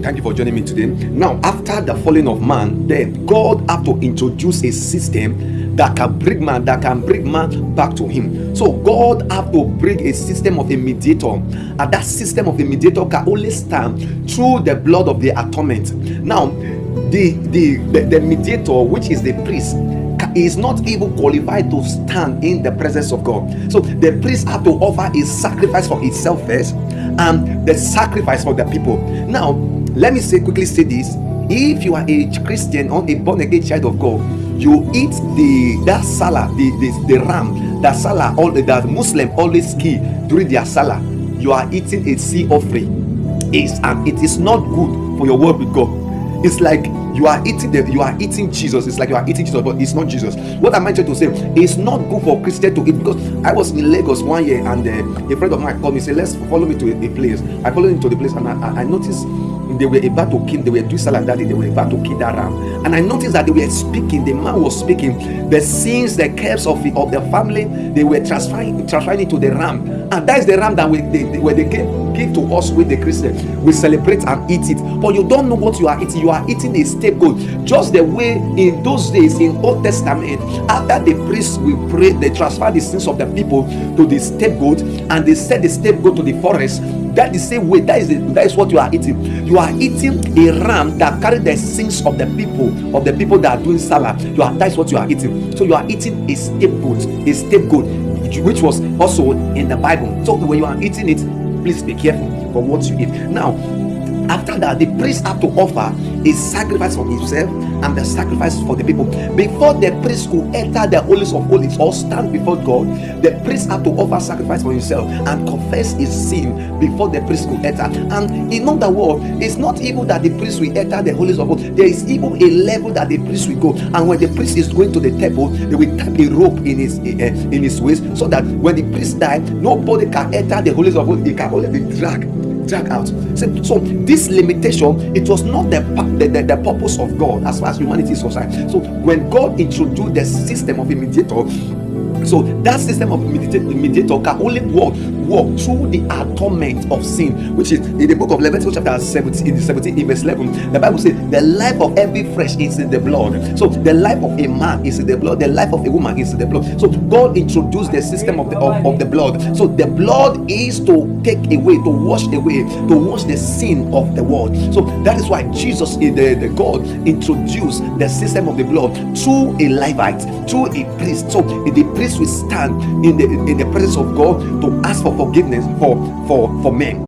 Thank you for joining me today. Now, after the falling of man, then God had to introduce a system that can bring man back to him. So God had to bring a system of a mediator, and that system of a mediator can only stand through the blood of the atonement. Now, the mediator, which is the priest, is not even qualified to stand in the presence of God. So the priest had to offer a sacrifice for himself first, and the sacrifice for the people. Now, let me quickly say this: if you are a Christian or a born again child of God, you eat that salah, the ram, that salah, all that Muslim always kill during their salah. You are eating a sea offering, and it is not good for your word with God. It's like you are eating Jesus. It's like you are eating Jesus, but it's not Jesus. What am I trying to say? It's not good for Christian to eat, because I was in Lagos one year, and a friend of mine called me, said, "Let's follow me to a place." I followed him to the place, and I noticed they were about to kill. They were doing salad that day. They were about to kill that ram, and I noticed that they were speaking. The man was speaking the sins, the curse of the family. They were transferring it to the ram, and that is the ram that they give to us with the Christian. We celebrate and eat it, but you don't know what you are eating. You are eating a scapegoat, just the way in those days in Old Testament, after the priests will pray, they transfer the sins of the people to the scapegoat, and they set the scapegoat to the forest. That is the same way. That is what you are eating. You are eating a ram that carries the sins of the people that are doing salah. That is what you are eating. So you are eating a scapegoat, which was also in the Bible. So when you are eating it, please be careful for what you eat. Now, after that, the priest had to offer a sacrifice for himself and the sacrifice for the people. Before the priest could enter the holiest of holies or stand before God, the priest had to offer sacrifice for himself and confess his sin before the priest could enter. And in other words, it's not even that the priest will enter the holiest of holies. There is even a level that the priest will go. And when the priest is going to the temple, they will tie a rope in his waist, so that when the priest dies, nobody can enter the holiest of holies. They can only be dragged out. So this limitation, it was not the purpose of God as far as humanity is concerned. So when God introduced the system of a mediator, so that system of mediator can only walk through the atonement of sin, which is in the book of Leviticus chapter 17 in verse 11. The Bible says the life of every flesh is in the blood. So the life of a man is in the blood, the life of a woman is in the blood. So God introduced the system of the blood. So the blood is to take away, to wash the sin of the world. So that is why Jesus, the God, introduced the system of the blood through a Levite, through a priest. So the priest will stand in the presence of God to ask for forgiveness for men.